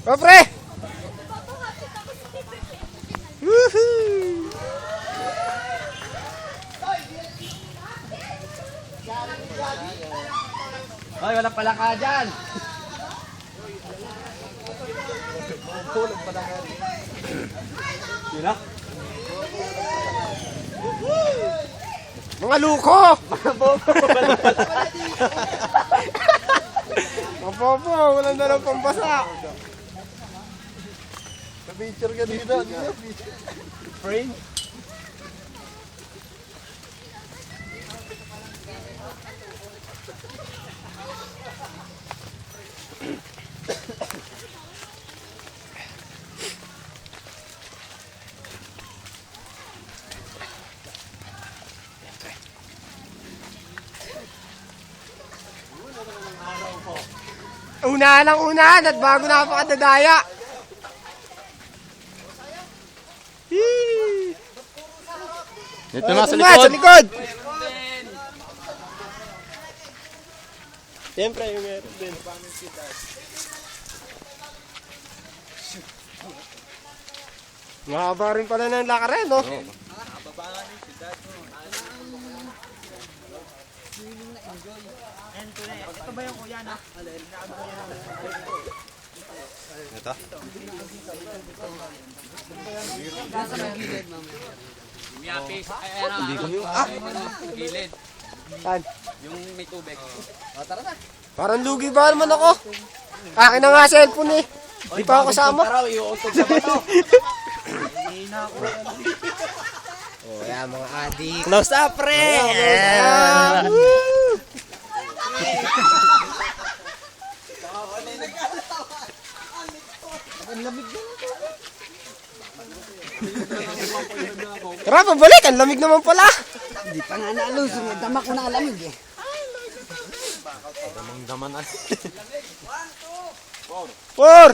O, pre! Woohoo! Hoy, walang palaka dyan! Yun na? Mga luko! Mga popo, walang dalang pambasa. Na-picture ka dito. Frame? Unahan ang unahan at bago napakadadaya. Hee! Dito na sa Ito na, sa likod! likod! Siyempre, yung meron din. Mahaba rin pala ng lakarin, no? Ito ba yung kuya na? Ito? Hindi ko yung gilid. Saan? Yung may tubig. Parang lugi ba naman ako? Akin na nga cellphone eh. Di pa ako kasama. Taraw, iuuntog sa bato. Oh, yan mga adik. Close up, pre! Tara, pabalik. Ang lamig naman pala. Hindi pa nga naalusong eh. Dama ko na alamig eh. Damang-daman na. Por!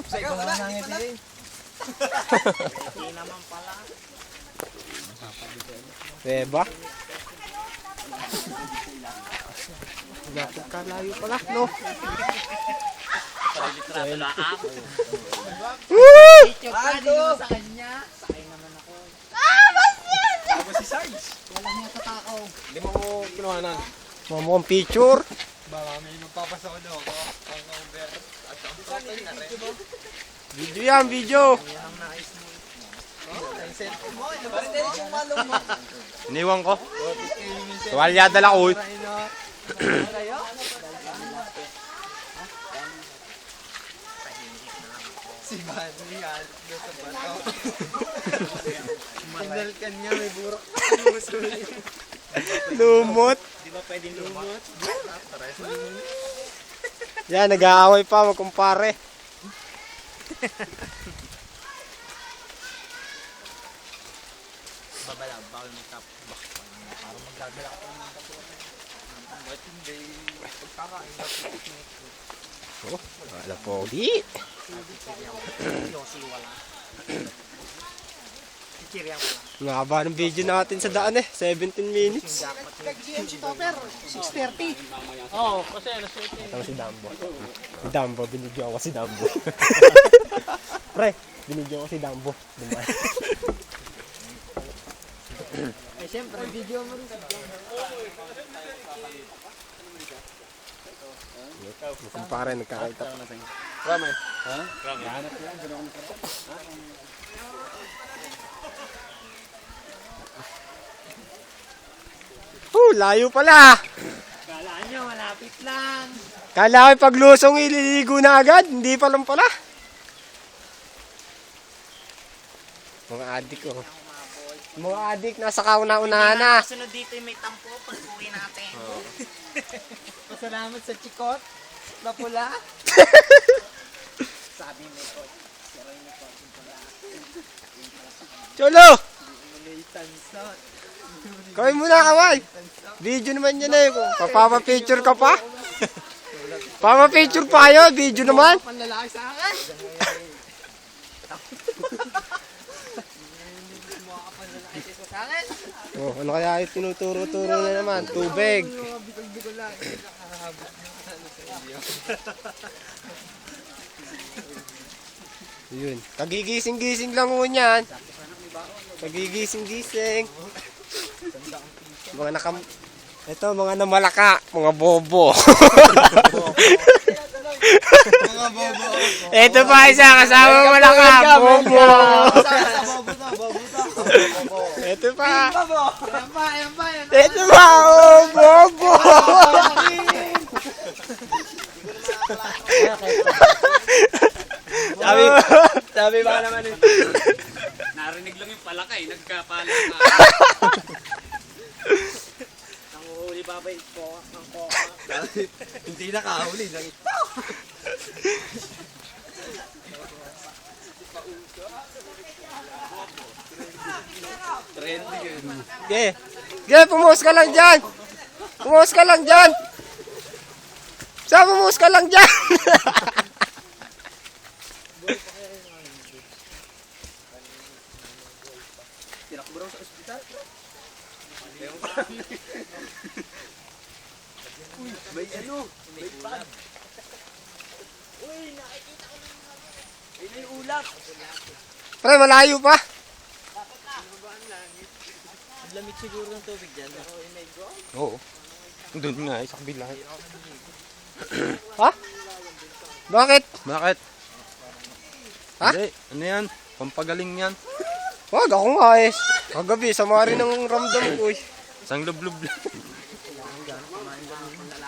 Sa ikaw lang nangiti. Diba? Napagkalayo pala, no? Woo! Sa kanya. Sakay naman ako. Si Sarge. Wala niya tatakaw. Hindi mo kinuhanan. Mamukhang picture. Baka may magpapasa ko daw. Ang over. At ang protein na rin. Video yan, video. Iniwan ko. Tuwalya dala ko. Si Manny yan. Sa bato. Manal ka niya. May burok. Lumot. Di ba pwedeng lumot? Yan, nag-aaway pa, magkumpare. Babala, bawal may top back. Para magdadala ka ng tapo. Ba't hindi? Pagkakain na picnic. Oh, wala po. Di. Yosi wala. Kikiriyan wala. Ang haba ng video natin sa daan eh. 17 minutes. Nag-GM si Topper. 6:30. Oo, kasi alas 7. Ito si Dambo. Si Dambo, binigyan ko si Dambo. Pre, binigyan ko si Dambo. Dumaan. Eh siyempre, video mo rin. Kumpare, nagkakaita pa. Rame. Ha? Rame. Hanap ko yan. Gano'n ko Layo pala. Kala nyo, malapit lang. Kala ko paglusong ililigo na agad. Hindi pa lang pala. Mga adik oh. Mga adik, nasa kauna-unahan na. Sunod dito yung may tampo pag uwi natin. Pasalamat sa chikot. Na pula. Sabi may coach. Pero yung may coach yung pala. Cholo! May tansot. Kaway muna, kaway. Video naman yan eh. Papapapicture ka pa? Papapicture pa kayo, video naman. Panlalaki sa akin. Sa akin. Oh, ano kaya yung tinuturo-turo na naman? Tubig. Yun. Kagigising-gising lang mo niyan. Kagigising-gising. Mga nakam... Ito, mga namalaka. Mga bobo. Mga bobo. Ito pa isa kasama malaka. Bobo. Ito pa. Ayan pa. Ito pa. Oh, bobo. Sabi ba naman eh. Narinig lang yung palakay, nagkapalaka. Nanguhuli pa ba yung koka? Hindi nakahuli lang ito. Trendy yun. Okay. Okay, pumuhos ka lang dyan. Pumuhos ka lang dyan. Pumuhos ka lang dyan. Tinakbo raw sa ospital. Uy, may ano? May pad. Uy, nakikita ko ng ano. Ay, may ulap. Pre, malayo pa. Lamig siguro ng tubig dyan. Oo. Doon nga, sa kabila. Ha? Bakit? Bakit? Ha? Hindi, ano yan? Pampagaling yan. Wag, ako nga eh. Kagabi, sama rin ang ramdam ko eh. Isang lublub lang.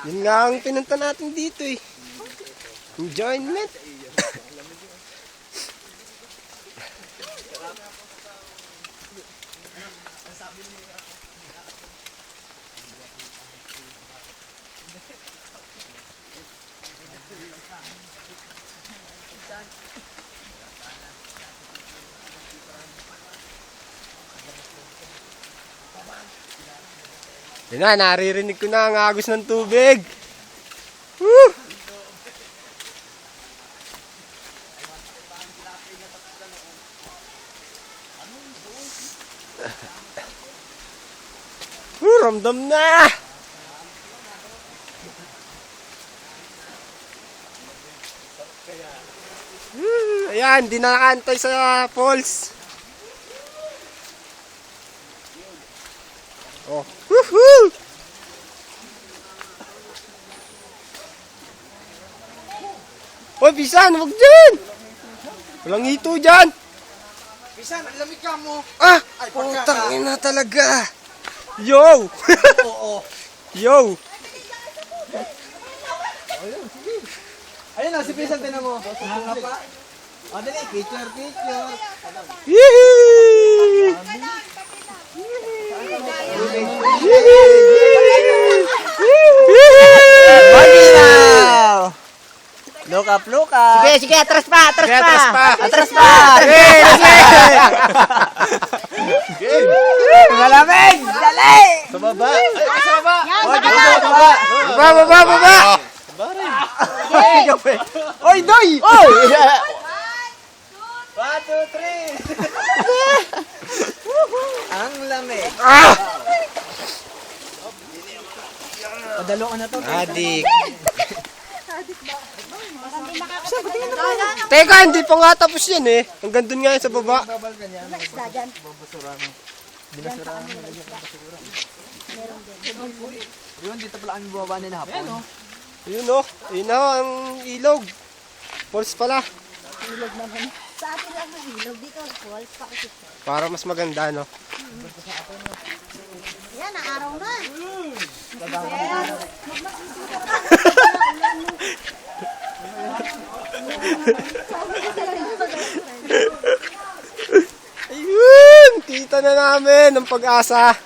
Yun nga ang pinunta natin dito eh. Enjoyment. Yun na, naririnig ko na ang agos ng tubig. Woo! Ramdam na! Ayan, di na nakaantay sa falls. Oh. Woohoo! Hoy, Bisan, huwag dyan! Walang hito dyan! Bisan, ang lamig ka mo. Ah! Ay, Putang ina talaga! Yo! Oo. Yo! Ayun na, si Bisan, tinan mo. Nakakapa. O, dali, picture. Yee! Maginaw! Look up. Sige, atras pa. Atras pa. Malamig! Dali! Sa baba. Baba! Oy, doy! Oy! 1, 2, 3! Ang lamig. Padalo ka na to. Adik. Teka, hindi pa nga tapos yan eh. Hanggang dun nga yan sa baba. Yun, dito pala kami bumaba nila hapon. Yun oh. Yun oh, ang ilog. Falls pala. Sa atin lang ang ilog dito, falls pa kasi. Para mas maganda, no? Yan, ang araw na. Ayun! Kita na namin ang pag-asa.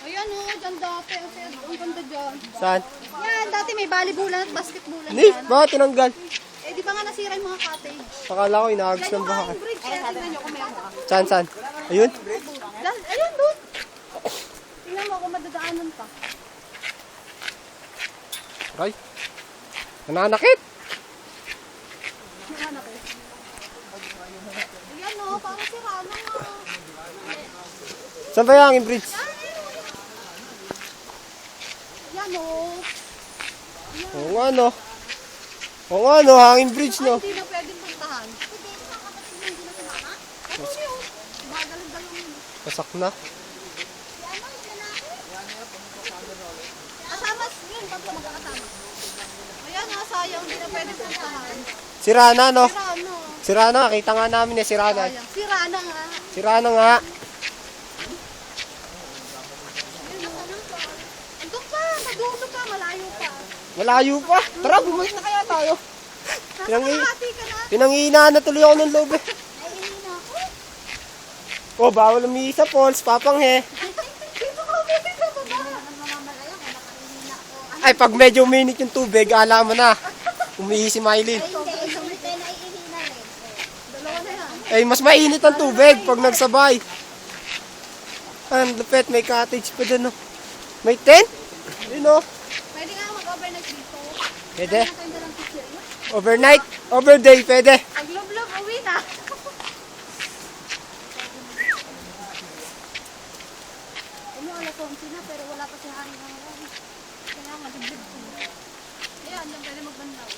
Ayan o, dyan dati. Ang ganda dyan. Saan? Yan, dati may volleyballan at basketballan Ni, dyan. bakit tinanggal? Eh, di ba nga nasira yung mga cottage? Akala ko inahagis Yan ng yung baha. ang bridge. Kaya tingnan nyo kung may ano. Saan? Ayun? Ayun, doon. Tingnan mo kung madadaanan pa. Ay. Nananakit. Hanap eh. Ayan o, parang sira na nga. Saan ba yung bridge? ano. Oo nga, no? Oo nga, no? Hanging bridge, Ay, no? hindi na pwedeng puntahan. Hindi na kapatid mo, hindi na sumama. Ano yun? Magaling-galing yun. Pasak na. Si ano, yung lalaki? Kasama yun, pag magkakasama. Ayan nga, sayang, hindi na pwedeng puntahan. Si Rana, no? Sira, ano? Si Rana, kita nga namin eh, si Rana. Sayang. Sira na nga. Si Rana nga. Andun pa, nadulo pa, malayo pa. Malayo pa. Tara, bumalik na kaya tayo. Nasa Pinangi- Makati ka na. Pinangihinaan na tuloy ako ng loob eh. Naiinina ako. Oh, bawal umihi sa falls, papanghe. Dito ka umihi sa baba. Namamalaya kung nakainina ako. Ay, pag medyo uminit yung tubig, alam mo na. Umihi si Mylene. Hindi, isang tayo naiinina rin. Dalawa na yan. Ay, mas mainit ang tubig pag nagsabay. Ang lupet, may cottage pa dun, oh. May tent? Yun, oh. Pwede nga mag-overnight dito. Pwede. Natin dalang picture yun. Overnight, overday, pwede. Pag love-love, uwi na. Ano, alas 11 na, pero wala pa si Hari ng araw. Kaya nga, dibdib ko. Ayan, lang pwede magbandaw.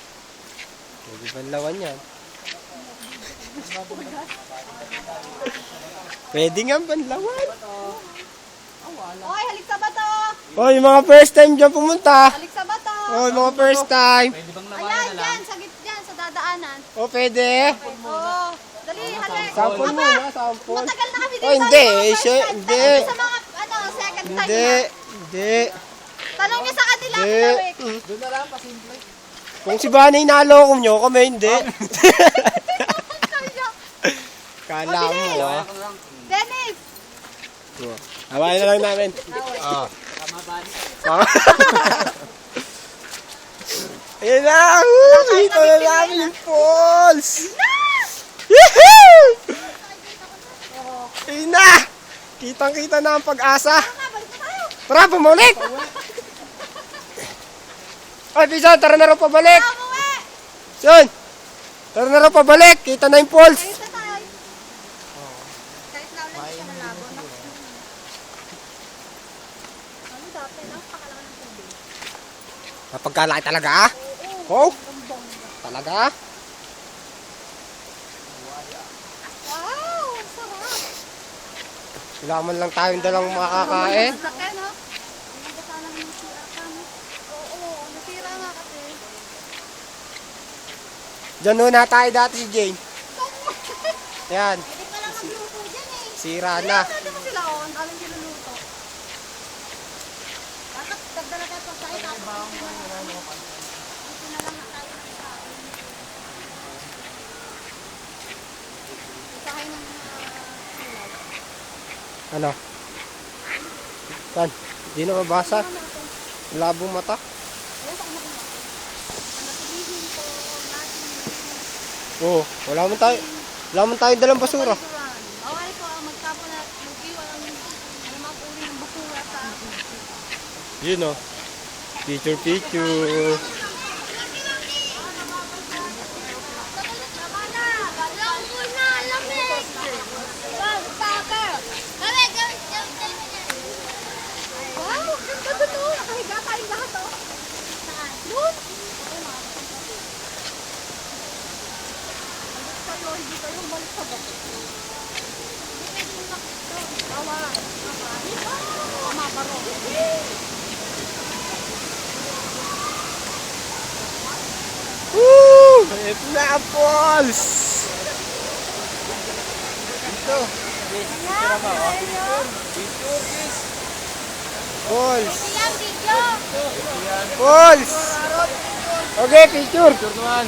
Pwede banlawan yan. Pwede nga banlawan. Oy, halik sa bato! Oh, yung mga first time dyan pumunta. Halik sa bato! Oh, yung mga first time. Ayan, dyan, sa dyan, sa dadaanan. Oh, pwede. Oo. Dali, halik. Sample Aba, muna, sample. matagal na kami dito. Oh, hindi, sa mga first siya- time. hindi. Tanong niyo sa mga, second time Hindi, na. hindi. Tanong niyo sa kanila, Hindi. Kinawik. Doon na lang, pasimple. Kung si Bani naloko nyo, kami hindi. Kaya. Kala mo, ah. Dennis! Hawain na lang namin. Ah. Ayan na! Woo! Dito na namin yung falls! Yehoo! Ayan na! Kitang-kita na ang pag-asa. Tama, balik na tayo. Tara, bumalik! Ay, Pisan, tara na rin pabalik! Umuwi! Son! Tara na rin pabalik! Kita na yung falls! Ayos na tayo. Kahit na ulit siya nalabo. Ano dati lang, pakalaman ng tubig. Napagkalaki talaga, ah? Oh? Talaga? Wow! Ang sarap! Kailangan lang tayong dalang makakain. Ang laki, no? Ang ganda sana ng nasira ka, no? Oo, nasira nga kasi. Diyan muna tayo dati si Jane. Yan, Hindi pa lang magluto dyan eh. sira na. Sabi mo sila, oh, ang daming niluluto. Dapat dagdala tayo pagkain, tapos dito na lang na tayo ng kain. Isahin ng ulam. Ano? Saan? Di na mabasa. Labong mata. Ayun, saan mo kung Anatilihin ko, natin. Oo, wala man tayong dalang basura. Bawal ko ang magtapon at mag-iwan ang anumang uri ng basura sa Yun o. Picture, picture. Tama na! Alam ko na! Lamig! Soccer! Lamig! Wow! Ganda doon o! Nakahiga tayong lahat o! Saan? Doon! Balik kayo, hindi kayo balik sa bato. Hindi pwede yung makito. Bawal. Tama ka ro. Woo! Ito na ang falls! Falls! Yan, video! Falls! Okay, picture! Picture naman.